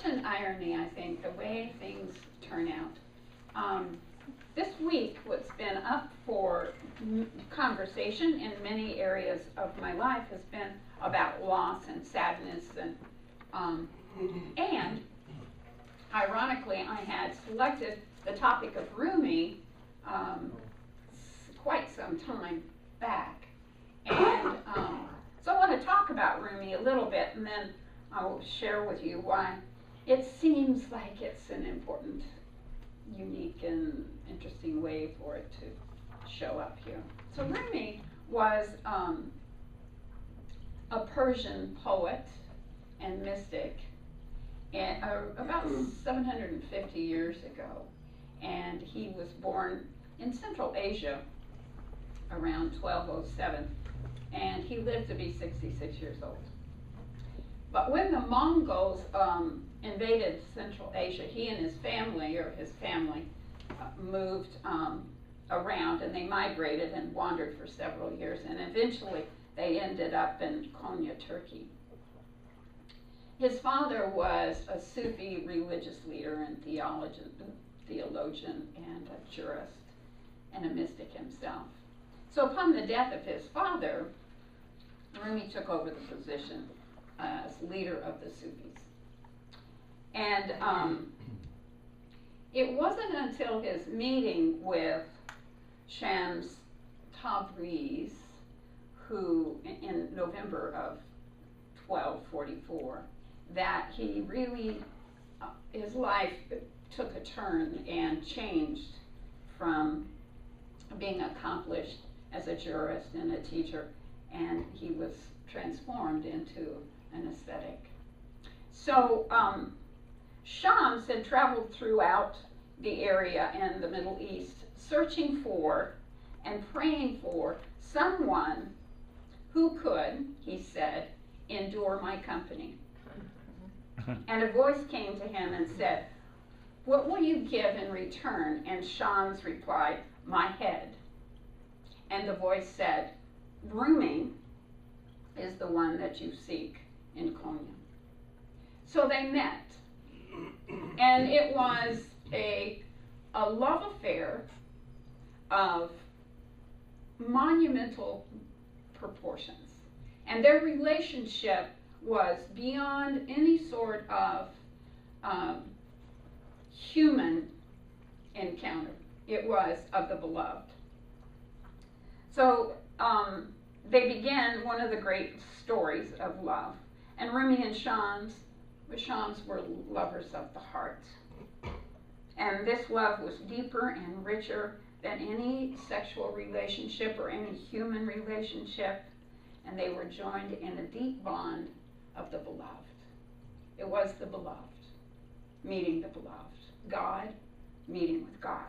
an irony, I think, the way things turn out. This week, what's been up for conversation in many areas of my life has been about loss and sadness, and ironically, I had selected the topic of Rumi quite some time back, and so I want to talk about Rumi a little bit, and then I'll share with you why it seems like it's an important, unique, and interesting way for it to show up here. So Rumi was a Persian poet and mystic about 750 years ago, and he was born in Central Asia around 1207, and he lived to be 66 years old. But when the Mongols invaded Central Asia, he and his family, moved around, and they migrated and wandered for several years, and eventually they ended up in Konya, Turkey. His father was a Sufi religious leader and theologian and a jurist and a mystic himself. So upon the death of his father, Rumi took over the position as leader of the Sufis. And it wasn't until his meeting with Shams Tabriz, who in November of 1244, that he really, his life took a turn and changed from being accomplished as a jurist and a teacher, and he was transformed into an ascetic. So Shams had traveled throughout the area in the Middle East, searching for and praying for someone who could, he said, endure my company. And a voice came to him and said, "What will you give in return?" And Shams replied, "My head." And the voice said, "Rumi is the one that you seek in Konya." So they met, and it was a love affair of monumental proportions, and their relationship was beyond any sort of human encounter. It was of the beloved. So they began one of the great stories of love, and Rumi and Shams were lovers of the heart, and this love was deeper and richer than any sexual relationship or any human relationship, and they were joined in a deep bond of the beloved. It was the beloved meeting the beloved, God meeting with God.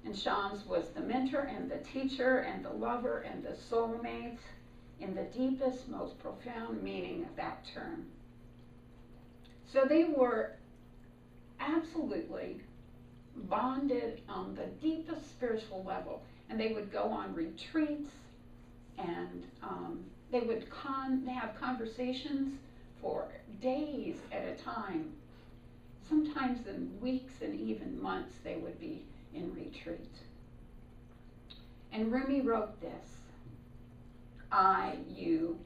And Shams was the mentor and the teacher and the lover and the soulmate in the deepest, most profound meaning of that term. So they were absolutely bonded on the deepest spiritual level, and they would go on retreats, and they would have conversations for days at a time. Sometimes in weeks and even months they would be in retreat. And Rumi wrote this: I, you,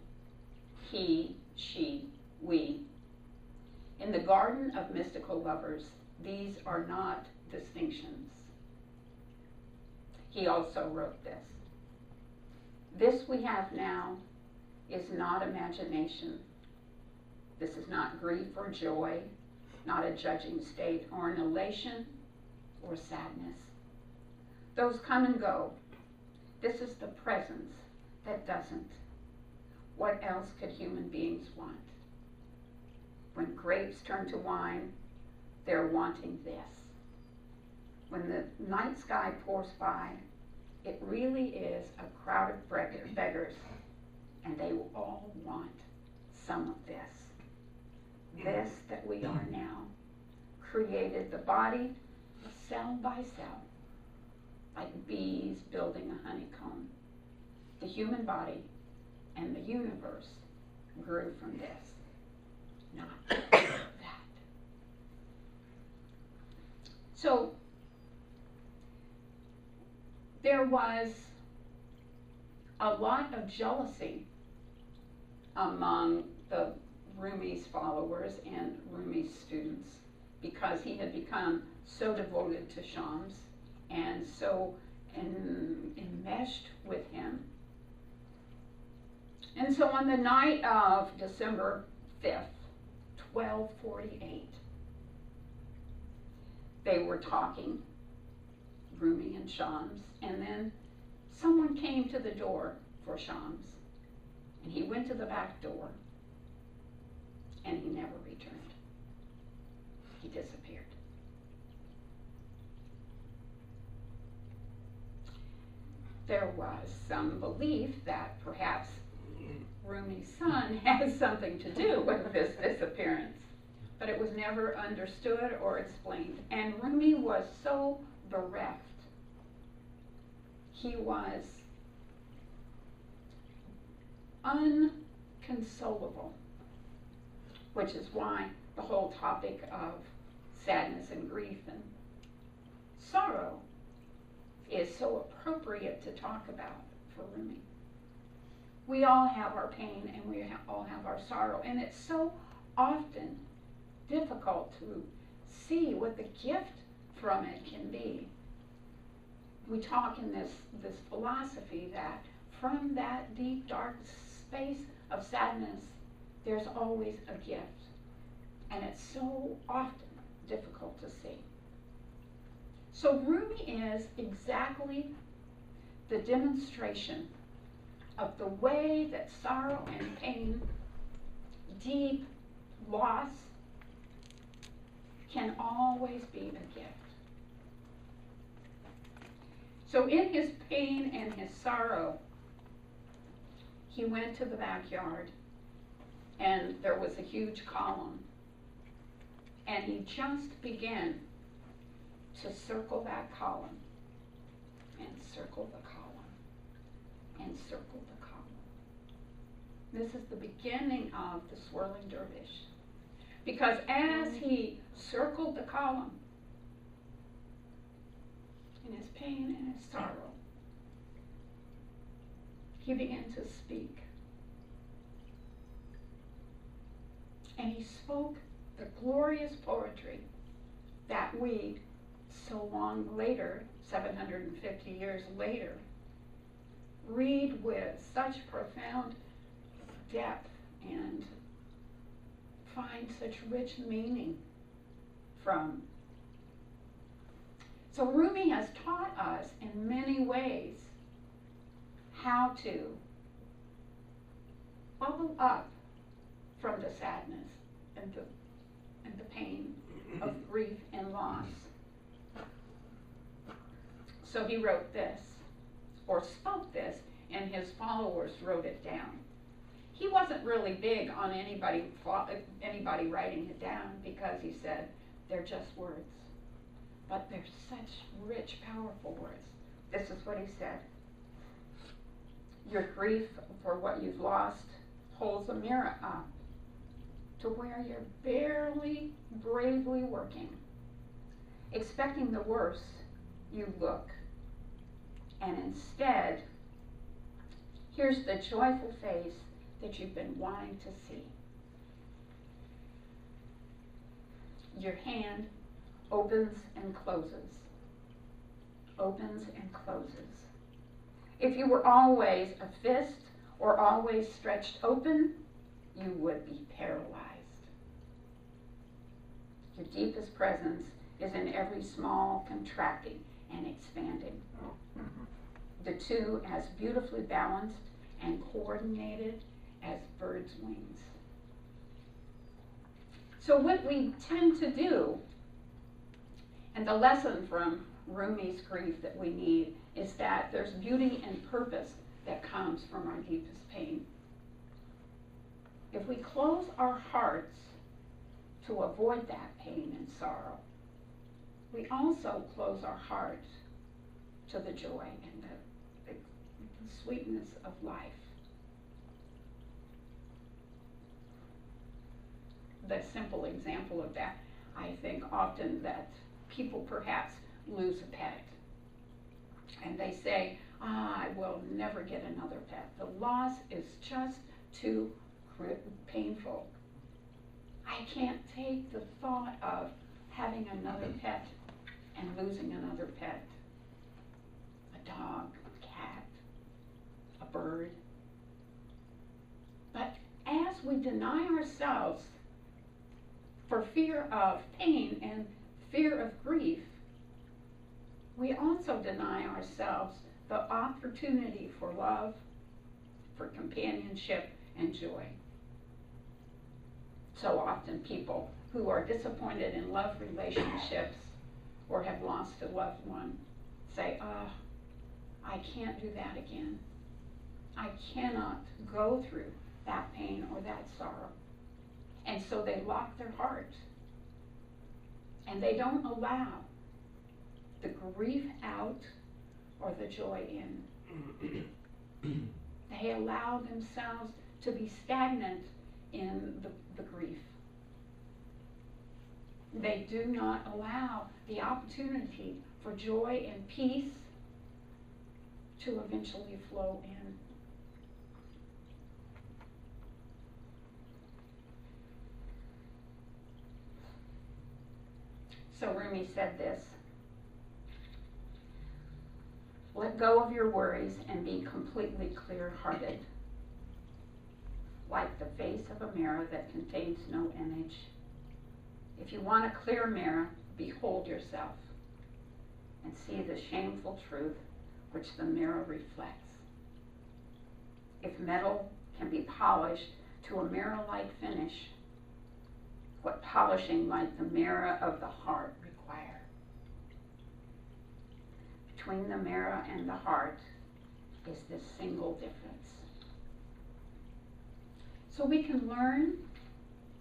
he, she, we. In the garden of mystical lovers, these are not distinctions. He also wrote this: this we have now is not imagination. This is not grief or joy, not a judging state or an elation or sadness. Those come and go. This is the presence that doesn't. What else could human beings want? When grapes turn to wine, they're wanting this. When the night sky pours by, it really is a crowd of beggars, and they will all want some of this. This that we are now created the body cell by cell, like bees building a honeycomb. The human body and the universe grew from this, not that. So there was a lot of jealousy among the Rumi's followers and Rumi's students because he had become so devoted to Shams and so enmeshed with him. And so on the night of December 5th, 1248, they were talking, Rumi and Shams, and then someone came to the door for Shams, and he went to the back door, and he never returned. He disappeared. There was some belief that perhaps Rumi's son has something to do with this disappearance, but it was never understood or explained. And Rumi was so bereft. He was unconsolable, which is why the whole topic of sadness and grief and sorrow is so appropriate to talk about for Rumi. We all have our pain and we all have our sorrow, and it's so often difficult to see what the gift from it can be. We talk in this philosophy that from that deep, dark space of sadness, there's always a gift, and it's so often difficult to see. So Rumi is exactly the demonstration of the way that sorrow and pain, deep loss, can always be a gift. So in his pain and his sorrow, he went to the backyard, and there was a huge column, and he just began to circle that column, and circle the column, and circle the column. This is the beginning of the swirling dervish. Because as he circled the column, in his pain and his sorrow, he began to speak. And he spoke the glorious poetry that we, so long later, 750 years later, read with such profound depth and find such rich meaning from. So Rumi has taught us in many ways how to bubble up from the sadness and the pain of grief and loss. So he wrote this, or spoke this, and his followers wrote it down. He wasn't really big on anybody writing it down, because he said, they're just words. But they're such rich, powerful words. This is what he said. Your grief for what you've lost holds a mirror up to where you're barely, bravely working. Expecting the worst, you look. And instead, here's the joyful face that you've been wanting to see. Your hand opens and closes, opens and closes. If you were always a fist or always stretched open, you would be paralyzed. Your deepest presence is in every small contracting and expanding. The two as beautifully balanced and coordinated as birds' wings. So what we tend to do, and the lesson from Rumi's grief that we need, is that there's beauty and purpose that comes from our deepest pain. If we close our hearts to avoid that pain and sorrow, we also close our hearts to the joy and the sweetness of life. The simple example of that, I think often that people perhaps lose a pet and they say, I will never get another pet. The loss is just too painful. I can't take the thought of having another pet and losing another pet. A dog, a cat, a bird. But as we deny ourselves for fear of pain and fear of grief, we also deny ourselves the opportunity for love, for companionship, and joy. So often people who are disappointed in love relationships or have lost a loved one say, I can't do that again. I cannot go through that pain or that sorrow. And so they lock their heart and they don't allow the grief out or the joy in. They allow themselves to be stagnant in the grief. They do not allow the opportunity for joy and peace to eventually flow in. So Rumi said this: let go of your worries and be completely clear-hearted, like the face of a mirror that contains no image. If you want a clear mirror, behold yourself and see the shameful truth which the mirror reflects. If metal can be polished to a mirror-like finish, what polishing might the mirror of the heart require? Between the mirror and the heart is this single difference. So we can learn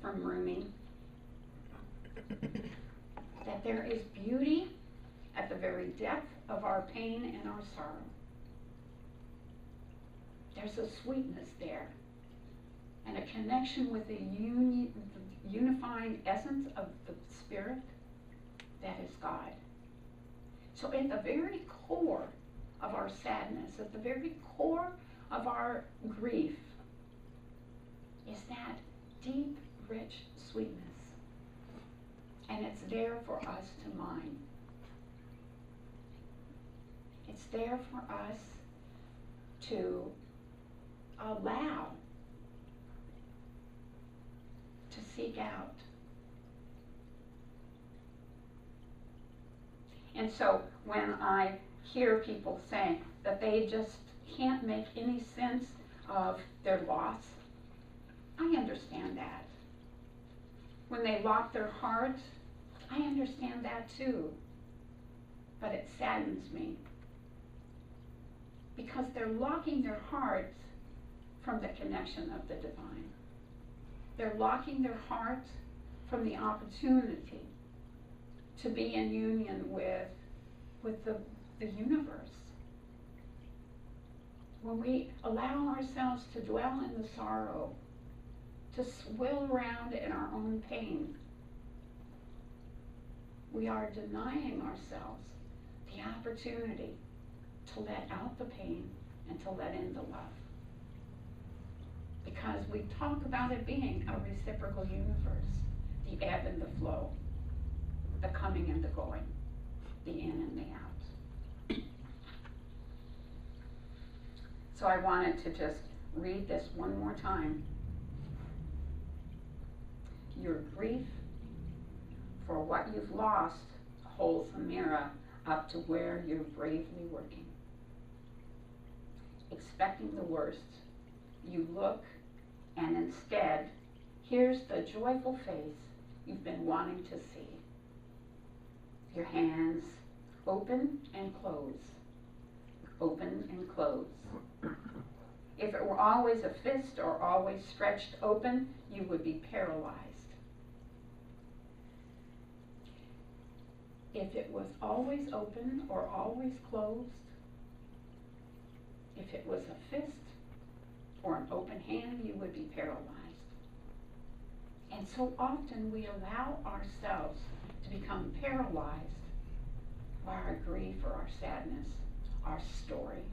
from Rumi that there is beauty at the very depth of our pain and our sorrow. There's a sweetness there and a connection with the unifying essence of the Spirit that is God. So at the very core of our sadness, at the very core of our grief, is that deep, rich sweetness. And it's there for us to mine. It's there for us to allow, to seek out. And so when I hear people say that they just can't make any sense of their loss, I understand that. When they lock their heart, I understand that too. But it saddens me because they're locking their hearts from the connection of the divine. They're locking their hearts from the opportunity to be in union with the universe. When we allow ourselves to dwell in the sorrow, to swill around in our own pain, we are denying ourselves the opportunity to let out the pain and to let in the love. Because we talk about it being a reciprocal universe, the ebb and the flow, the coming and the going, the in and the out. So I wanted to just read this one more time. Your grief for what you've lost holds a mirror up to where you're bravely working. Expecting the worst, you look, and instead, here's the joyful face you've been wanting to see. Your hands open and close, open and close. If it were always a fist or always stretched open, you would be paralyzed. If it was always open or always closed, if it was a fist or an open hand, you would be paralyzed. And so often we allow ourselves to become paralyzed by our grief or our sadness, our story.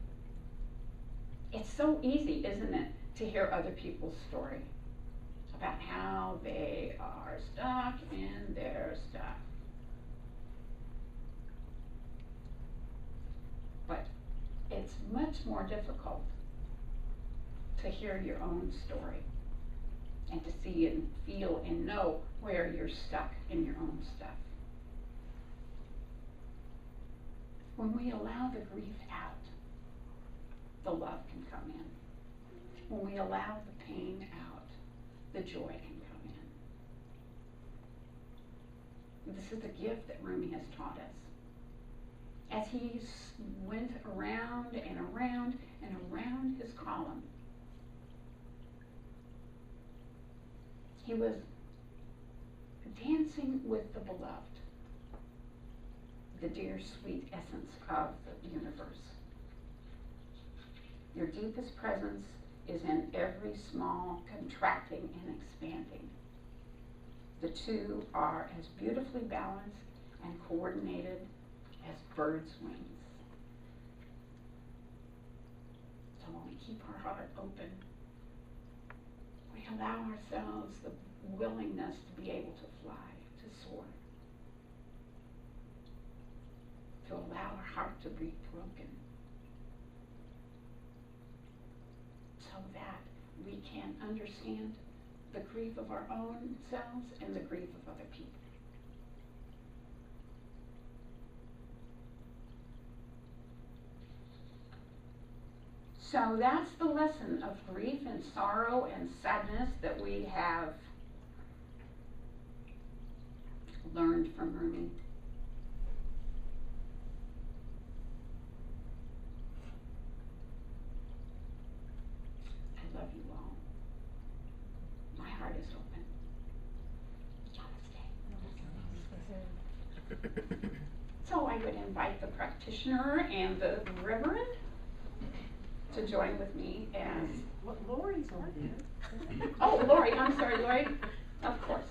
It's so easy, isn't it, to hear other people's story about how they are stuck in their stuff. But it's much more difficult to hear your own story and to see and feel and know where you're stuck in your own stuff. When we allow the grief out, the love can come in. When we allow the pain out, the joy can come in. This is the gift that Rumi has taught us. As he went around and around and around his column, he was dancing with the beloved, the dear sweet essence of the universe. Your deepest presence is in every small contracting and expanding. The two are as beautifully balanced and coordinated as birds' wings. So when we keep our heart open, we allow ourselves the willingness to be able to fly, to soar, to allow our heart to be broken, so that we can understand the grief of our own selves and the grief of other people. So that's the lesson of grief and sorrow and sadness that we have learned from Rumi. I love you all. My heart is open. Namaste. So I would invite the practitioner and the reverend to join with me as... What, Lori's over there. Oh, Lori, I'm sorry, Lori. Of course.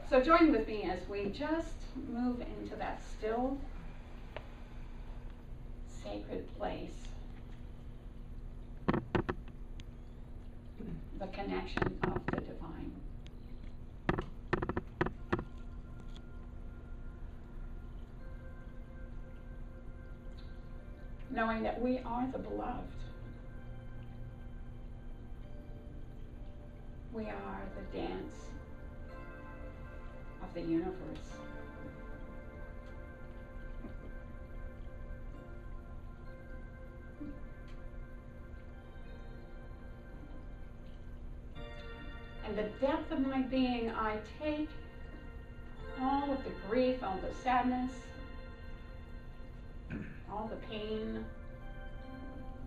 So join with me as we just move into that still, sacred place. The connection of the divine. Knowing that we are the beloved. We are the dance of the universe. And the depth of my being, I take all of the grief, all the sadness, all the pain,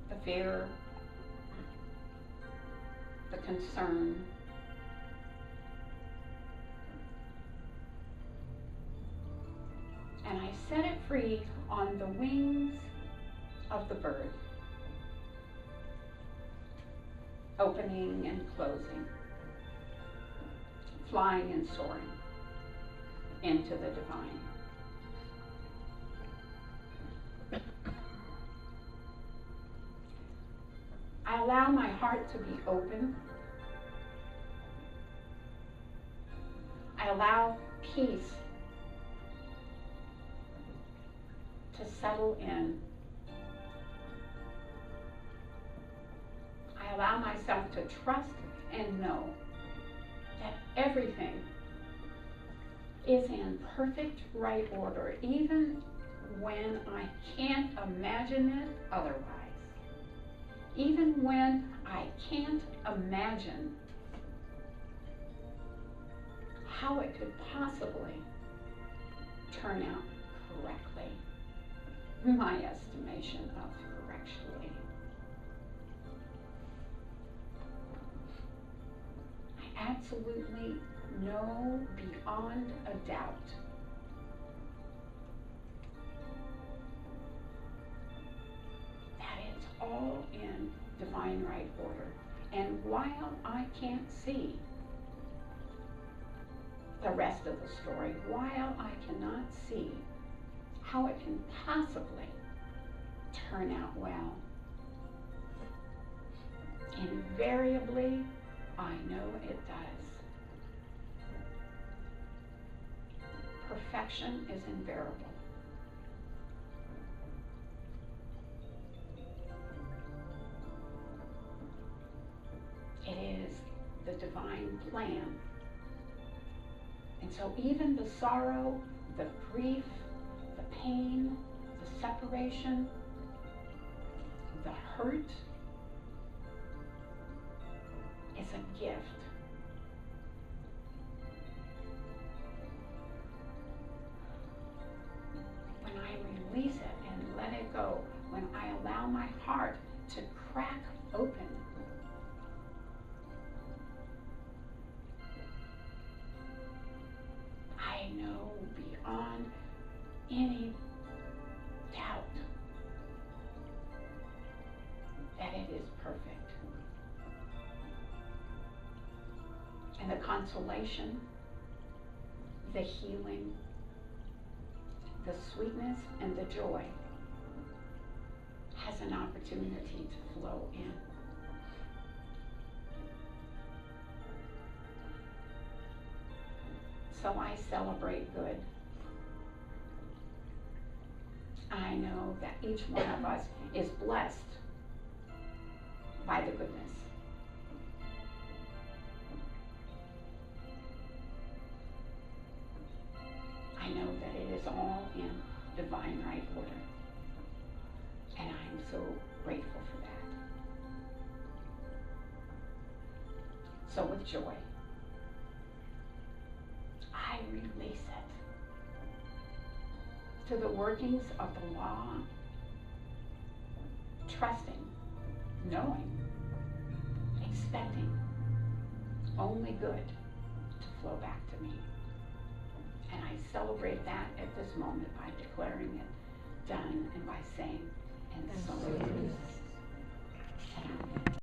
the fear, the concern, and I set it free on the wings of the bird, opening and closing, flying and soaring into the divine. I allow my heart to be open. I allow peace to settle in. I allow myself to trust and know that everything is in perfect right order, even when I can't imagine it otherwise. Even when I can't imagine how it could possibly turn out correctly, my estimation of correctly. I absolutely know beyond a doubt that it's all in divine right order. And while I can't see the rest of the story, while I cannot see how it can possibly turn out well, invariably, I know it does. Perfection is invariable. It is the divine plan. And so even the sorrow, the grief, the pain, the separation, the hurt is a gift. When I release it and let it go, when I allow my heart to crack open, I know beyond any doubt that it is perfect. And the consolation, the healing, the sweetness, and the joy has an opportunity to flow in. So I celebrate good. I know that each one of us is blessed by the goodness. I know that it is all in divine right order. And I'm so grateful for that. So with joy, I release it to the workings of the law, trusting, knowing, expecting only good to flow back to me. And I celebrate that at this moment by declaring it done and by saying, and so it is.